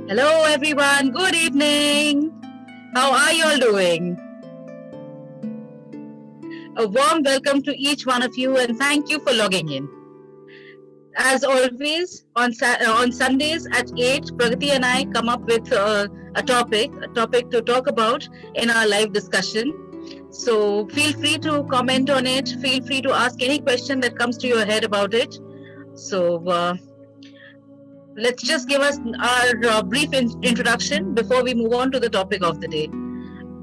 Hello, everyone. Good evening. How are you all doing? A warm welcome to each one of you, and thank you for logging in. As always, on Sundays at 8, Pragati and I come up with a topic to talk about in our live discussion. So feel free to comment on it. Feel free to ask any question that comes to your head about it. So let's just give us our brief introduction before we move on to the topic of the day.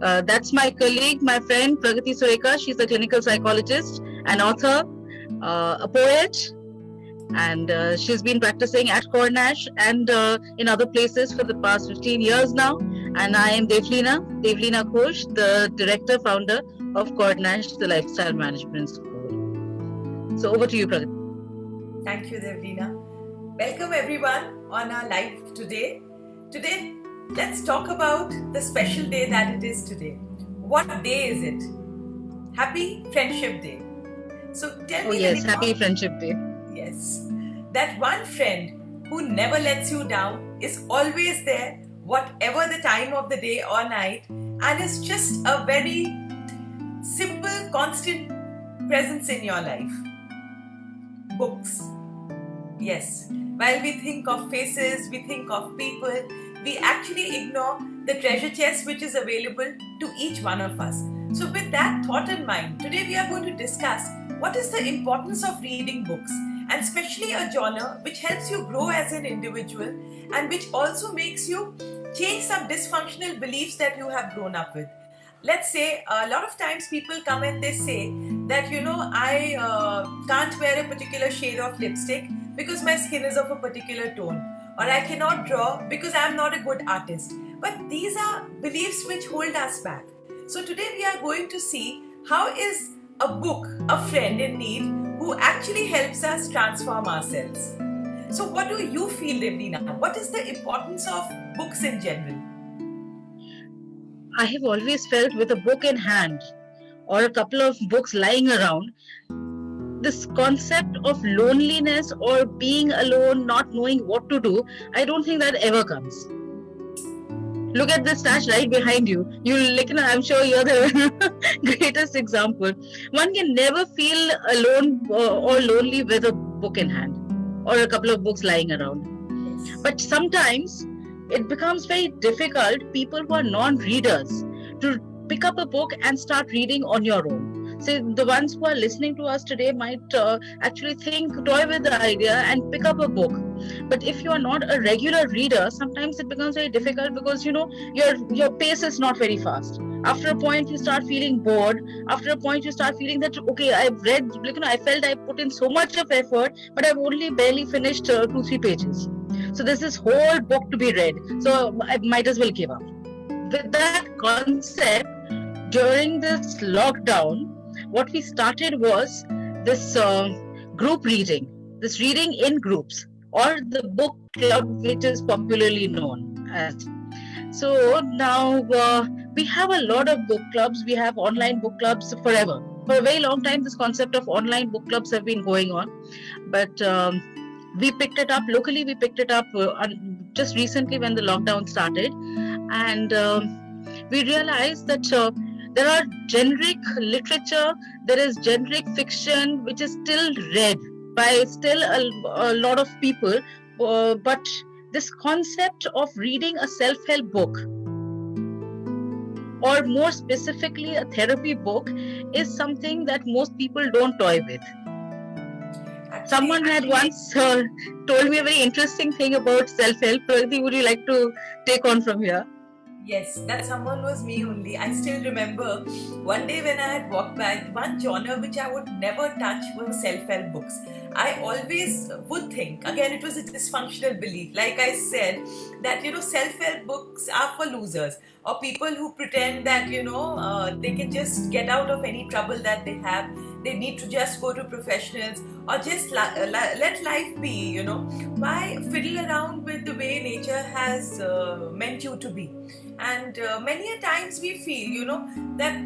That's my colleague, my friend Pragati Sureka. She's a clinical psychologist, an author, a poet, and she's been practicing at Cornash and in other places for the past 15 years now. And I am Devleena Ghosh, the director, founder of Cornash, the Lifestyle Management School. So over to you, Pragati. Thank you, Devleena. Welcome everyone on our live today. Today, let's talk about the special day that it is today. What day is it? Happy Friendship Day. So tell me. Yes, Happy Friendship Day. Yes. That one friend who never lets you down is always there, whatever the time of the day or night, and is just a very simple, constant presence in your life. Books. Yes. While we think of faces, we think of people, we actually ignore the treasure chest which is available to each one of us. So with that thought in mind, today we are going to discuss what is the importance of reading books, and especially a genre which helps you grow as an individual and which also makes you change some dysfunctional beliefs that you have grown up with. Let's say a lot of times people come and they say that, I can't wear a particular shade of lipstick because my skin is of a particular tone, or I cannot draw because I am not a good artist. But these are beliefs which hold us back. So today we are going to see how is a book a friend in need who actually helps us transform ourselves. So what do you feel, Devleena? What is the importance of books in general? I have always felt with a book in hand or a couple of books lying around, this concept of loneliness or being alone, not knowing what to do, I don't think that ever comes. Look at the stash right behind you. I'm sure you're the greatest example. One can never feel alone or lonely with a book in hand or a couple of books lying around. Yes. But sometimes it becomes very difficult, people who are non-readers, to pick up a book and start reading on your own. So the ones who are listening to us today might actually toy with the idea and pick up a book. But if you are not a regular reader, sometimes it becomes very difficult because your pace is not very fast. After a point, you start feeling bored. After a point, you start feeling that, okay, I've read, I felt I put in so much of effort, but I've only barely finished 2-3 pages. So there's this whole book to be read. So I might as well give up. With that concept, during this lockdown, what we started was this group reading, this reading in groups, or the book club, which is popularly known as. So now we have a lot of book clubs. We have online book clubs forever. For a very long time, this concept of online book clubs have been going on. But we picked it up locally. We picked it up just recently when the lockdown started. And we realized that there are generic literature, there is generic fiction, which is still read by still a lot of people. But this concept of reading a self-help book, or more specifically a therapy book, is something that most people don't toy with. Someone had once told me a very interesting thing about self-help. Pragati, would you like to take on from here? Yes, that someone was me only. I still remember one day when I had walked by, one genre which I would never touch was self-help books. I always would think, again, it was a dysfunctional belief, like I said, that, self-help books are for losers, or people who pretend that, they can just get out of any trouble that they have. They need to just go to professionals or just let life be, Why fiddle around with the way nature has meant you to be? And many a times we feel, that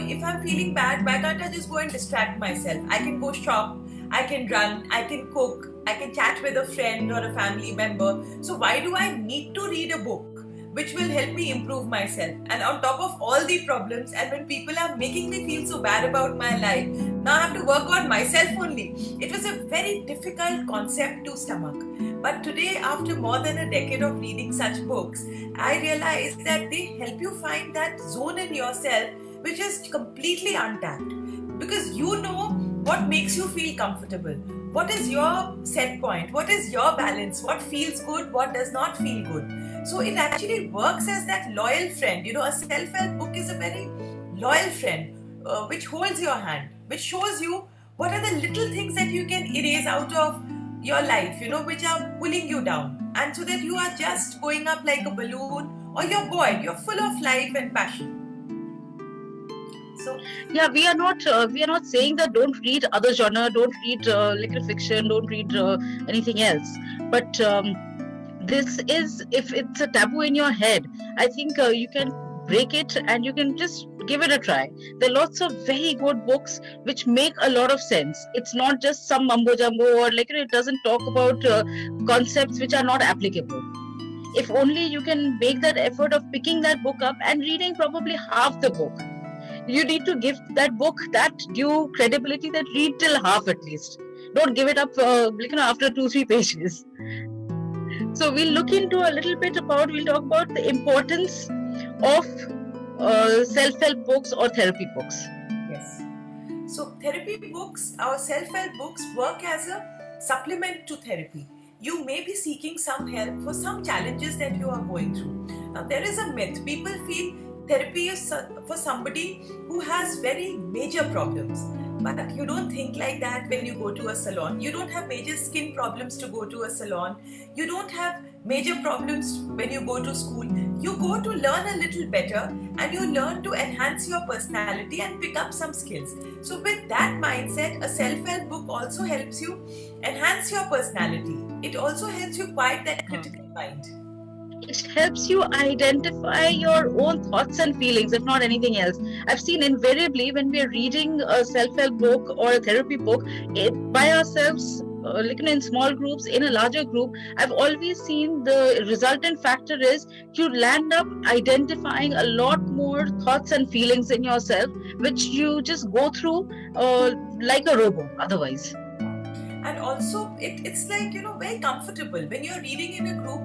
if I'm feeling bad, why can't I just go and distract myself? I can go shop, I can run, I can cook, I can chat with a friend or a family member. So why do I need to read a book which will help me improve myself? And on top of all the problems, and when people are making me feel so bad about my life, now I have to work on myself only. It was a very difficult concept to stomach. But today, after more than a decade of reading such books, I realize that they help you find that zone in yourself which is completely untapped. Because you know what makes you feel comfortable. What is your set point? What is your balance? What feels good? What does not feel good? So it actually works as that loyal friend. A self-help book is a very loyal friend which holds your hand, which shows you what are the little things that you can erase out of your life, which are pulling you down. And so that you are just going up like a balloon, or you're buoyed, you're full of life and passion. So yeah, we are not saying that don't read other genre, don't read like fiction, don't read anything else. But this is, if it's a taboo in your head, I think you can break it and you can just give it a try. There are lots of very good books which make a lot of sense. It's not just some mumbo jumbo, or it doesn't talk about concepts which are not applicable. If only you can make that effort of picking that book up and reading probably half the book. You need to give that book that due credibility, that read till half at least. Don't give it up after 2-3 pages. So we'll look into a little bit we'll talk about the importance of self-help books or therapy books. Yes. So therapy books or self-help books work as a supplement to therapy. You may be seeking some help for some challenges that you are going through. Now there is a myth. People feel therapy is for somebody who has very major problems. But you don't think like that when you go to a salon. You don't have major skin problems to go to a salon. You don't have major problems when you go to school. You go to learn a little better, and you learn to enhance your personality and pick up some skills. So with that mindset, a self-help book also helps you enhance your personality. It also helps you quiet that critical mind. It helps you identify your own thoughts and feelings, if not anything else. I've seen invariably when we're reading a self-help book or a therapy book by ourselves, in small groups, in a larger group, I've always seen the resultant factor is you land up identifying a lot more thoughts and feelings in yourself, which you just go through like a robot otherwise. And also it's like very comfortable when you're reading in a group,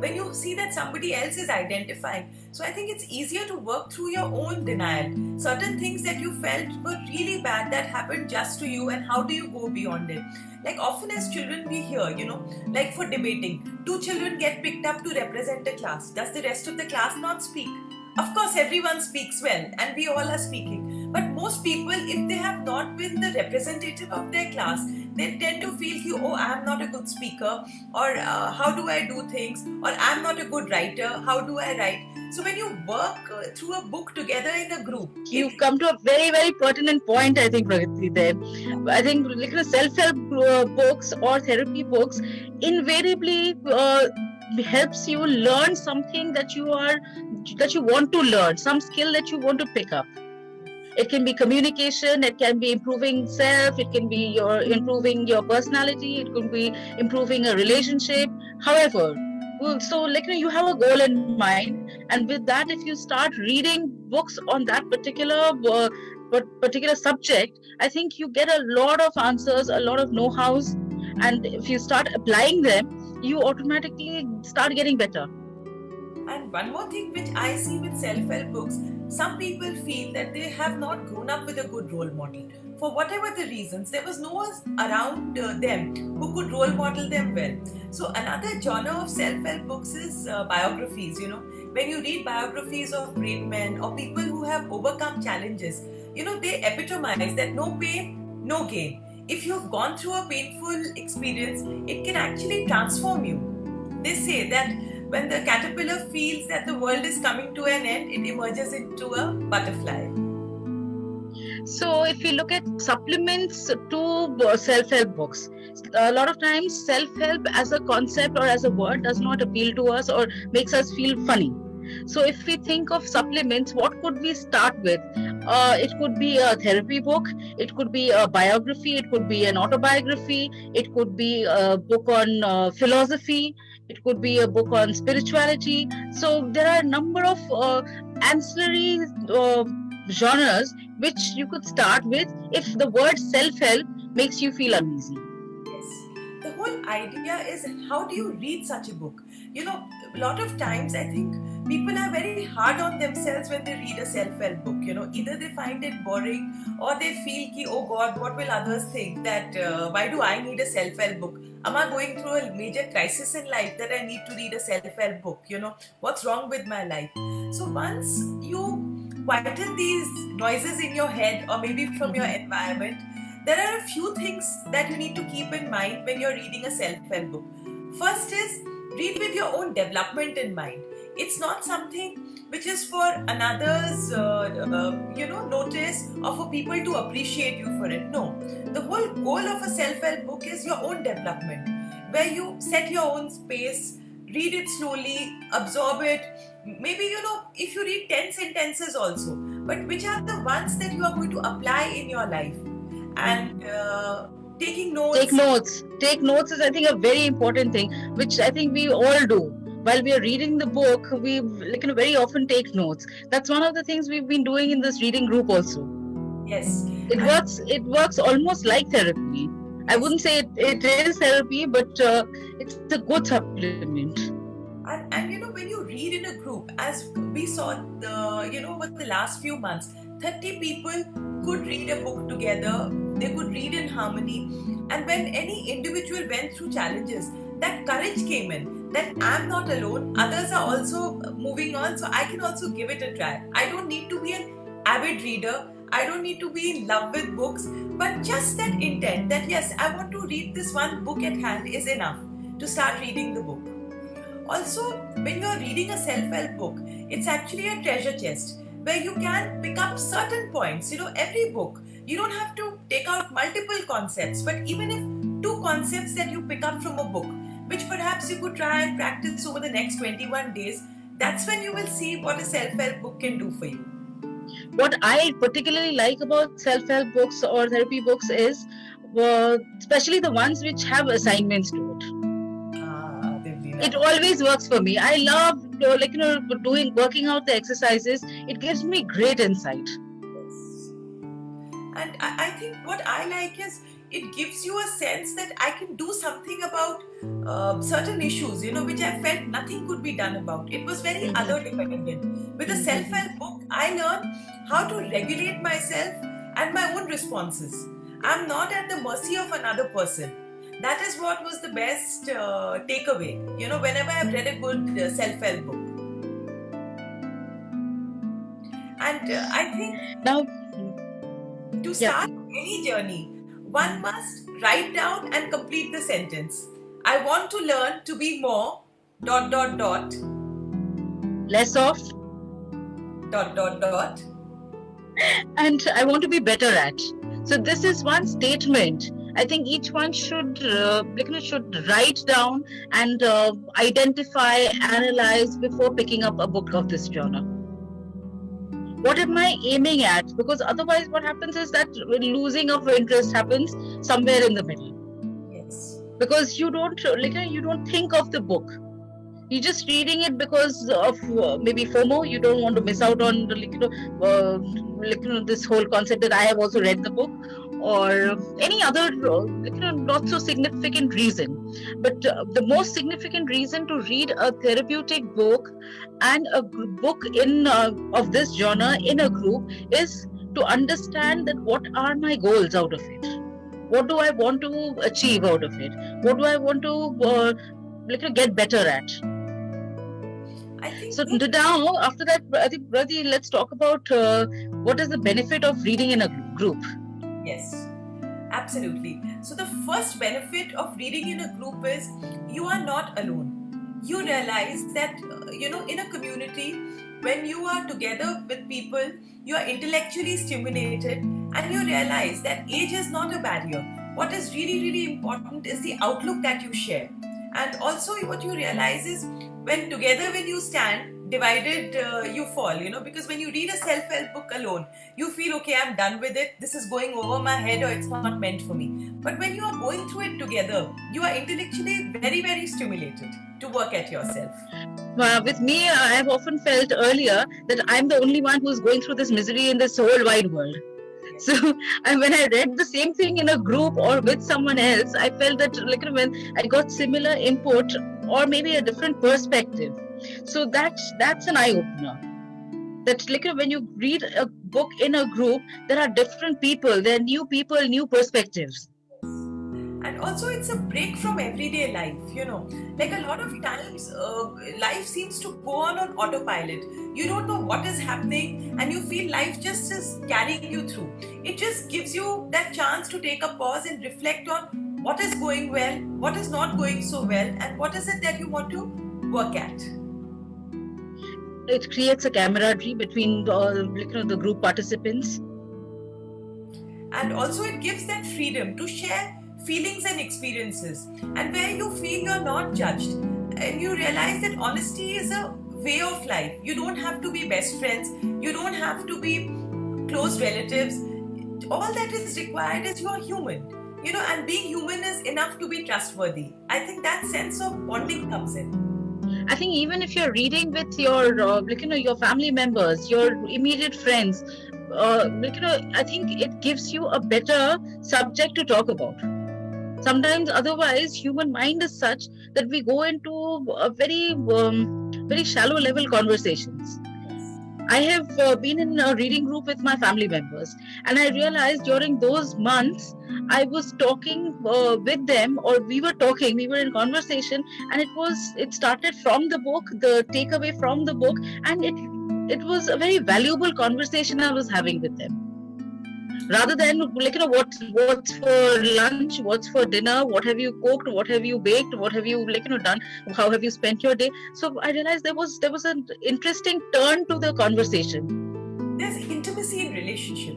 when you see that somebody else is identifying. So I think it's easier to work through your own denial, certain things that you felt were really bad that happened just to you, and how do you go beyond it. Like often as children we hear, like for debating, 2 children get picked up to represent a class. Does the rest of the class not speak? Of course everyone speaks well and we all are speaking, but most people, if they have not been the representative of their class, they tend to feel, oh, I am not a good speaker, or how do I do things, or I am not a good writer, how do I write? So when you work through a book together in a group, you've come to a very, very pertinent point, I think, Pragati, there. I think self-help books or therapy books invariably helps you learn something that you want to learn, some skill that you want to pick up. It can be communication, it can be improving self, it can be improving your personality, it could be improving a relationship. However, so you have a goal in mind, and with that, if you start reading books on that particular subject, I think you get a lot of answers, a lot of know-hows, and if you start applying them, you automatically start getting better. And one more thing which I see with self-help books, some people feel that they have not grown up with a good role model. For whatever the reasons, there was no one around them who could role model them well. So another genre of self-help books is biographies. When you read biographies of great men or people who have overcome challenges, they epitomize that no pain, no gain. If you've gone through a painful experience, it can actually transform you. They say that when the caterpillar feels that the world is coming to an end, it emerges into a butterfly. So if you look at supplements to self-help books, a lot of times self-help as a concept or as a word does not appeal to us or makes us feel funny. So if we think of supplements, what could we start with? It could be a therapy book, it could be a biography, it could be an autobiography, it could be a book on philosophy, it could be a book on spirituality. So there are a number of ancillary genres which you could start with if the word self-help makes you feel uneasy. Yes. The whole idea is, how do you read such a book? A lot of times I think people are very hard on themselves when they read a self-help book. Either they find it boring, or they feel ki, oh God, what will others think? That why do I need a self-help book? Am I going through a major crisis in life that I need to read a self-help book? What's wrong with my life? So once you quieten these noises in your head, or maybe from your environment, there are a few things that you need to keep in mind when you're reading a self-help book. First is, read with your own development in mind. It's not something which is for another's, notice, or for people to appreciate you for it. No. The whole goal of a self-help book is your own development, where you set your own space, read it slowly, absorb it. Maybe, if you read 10 sentences also, but which are the ones that you are going to apply in your life. And taking notes. Take notes is, I think, a very important thing, which I think we all do. While we are reading the book, we very often take notes. That's one of the things we've been doing in this reading group also. Yes. It works almost like therapy. I wouldn't say it is therapy, but it's a good supplement. And when you read in a group, as we saw over the last few months, 30 people could read a book together, they could read in harmony. And when any individual went through challenges, that courage came in, that I'm not alone, others are also moving on, so I can also give it a try. I don't need to be an avid reader, I don't need to be in love with books, but just that intent that yes, I want to read this one book at hand is enough to start reading the book. Also, when you're reading a self-help book, it's actually a treasure chest where you can pick up certain points. Every book, you don't have to take out multiple concepts, but even if 2 concepts that you pick up from a book, which perhaps you could try and practice over the next 21 days, that's when you will see what a self-help book can do for you. What I particularly like about self-help books or therapy books is, especially the ones which have assignments to it. It always works for me. I love working out the exercises. It gives me great insight. Yes. And I think what I like is, it gives you a sense that I can do something about certain issues, which I felt nothing could be done about. It was very other dependent. With a self-help book, I learned how to regulate myself and my own responses. I'm not at the mercy of another person. That is what was the best takeaway, whenever I've read a good self-help book. And I think now, to start any journey, one must write down and complete the sentence. I want to learn to be more ... less of ... and I want to be better at. So this is one statement. I think each one should write down and identify, analyze before picking up a book of this genre. What am I aiming at? Because otherwise what happens is that losing of interest happens somewhere in the middle. Yes. Because you don't think of the book. You're just reading it because of maybe FOMO. You don't want to miss out on this whole concept that I have also read the book, or any other not so significant reason. But the most significant reason to read a therapeutic book and a book in of this genre in a group is to understand that what are my goals out of it. What do I want to achieve out of it? What do I want to get better at? So now, after that, I think, Radhi, let's talk about what is the benefit of reading in a group. Yes, absolutely. So the first benefit of reading in a group is you are not alone. You realize that, in a community, when you are together with people, you are intellectually stimulated, and you realize that age is not a barrier. What is really, really important is the outlook that you share. And also what you realize is, when you stand, divided you fall, because when you read a self-help book alone, you feel, okay, I'm done with it, this is going over my head, or it's not meant for me. But when you are going through it together, you are intellectually very, very stimulated to work at yourself. With me, I have often felt earlier that I'm the only one who's going through this misery in this whole wide world. So when I read the same thing in a group or with someone else, I felt that when I got similar input or maybe a different perspective. So that's an eye opener. That when you read a book in a group, there are different people, there are new people, new perspectives. And also, it's a break from everyday life, Like a lot of times, life seems to go on autopilot. You don't know what is happening, and you feel life just is carrying you through. It just gives you that chance to take a pause and reflect on what is going well, what is not going so well, and what is it that you want to work at. It creates a camaraderie between the group participants. And also, it gives that freedom to share feelings and experiences, and where you feel you're not judged, and you realize that honesty is a way of life. You don't have to be best friends, you don't have to be close relatives. All that is required is you're human, and being human is enough to be trustworthy. I think that sense of bonding comes in. I think even if you're reading with your your family members, your immediate friends, I think it gives you a better subject to talk about. Sometimes otherwise human mind is such that we go into a very shallow level conversations. I have been in a reading group with my family members, and I realized during those months I was talking with them, or we were in conversation, and it started from the book, the takeaway from the book, and it was a very valuable conversation I was having with them. Rather than what's for lunch, what's for dinner, what have you cooked, what have you baked, what have you done, how have you spent your day. So I realized there was an interesting turn to the conversation. There's intimacy in relationship,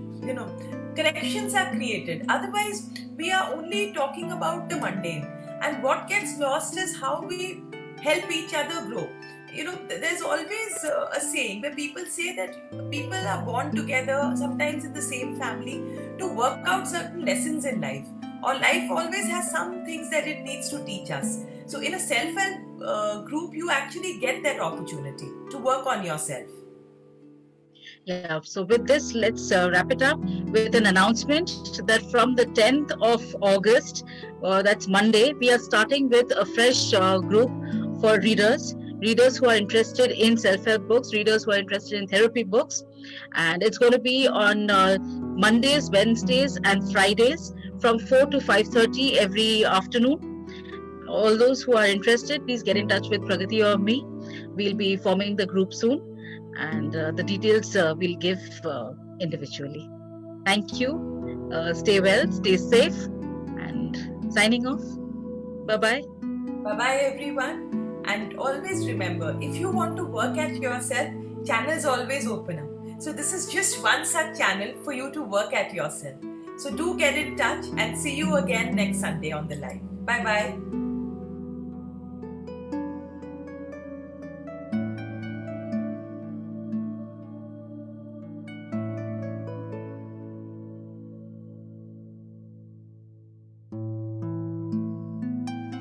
connections are created. Otherwise we are only talking about the mundane, and what gets lost is how we help each other grow. There's always a saying where people say that people are born together, sometimes in the same family, to work out certain lessons in life. Or life always has some things that it needs to teach us. So in a self-help group, you actually get that opportunity to work on yourself. Yeah, so with this, let's wrap it up with an announcement that from the 10th of August, that's Monday, we are starting with a fresh group for readers who are interested in self-help books, readers who are interested in therapy books. And it's going to be on Mondays, Wednesdays, and Fridays from 4 to 5:30 every afternoon. All those who are interested, please get in touch with Pragati or me. We'll be forming the group soon, and the details we'll give individually. Thank you. Stay well, stay safe, and signing off. Bye-bye. Bye-bye, everyone. And always remember, if you want to work at yourself, channels always open up. So this is just one such channel for you to work at yourself. So do get in touch, and see you again next Sunday on the live. Bye-bye.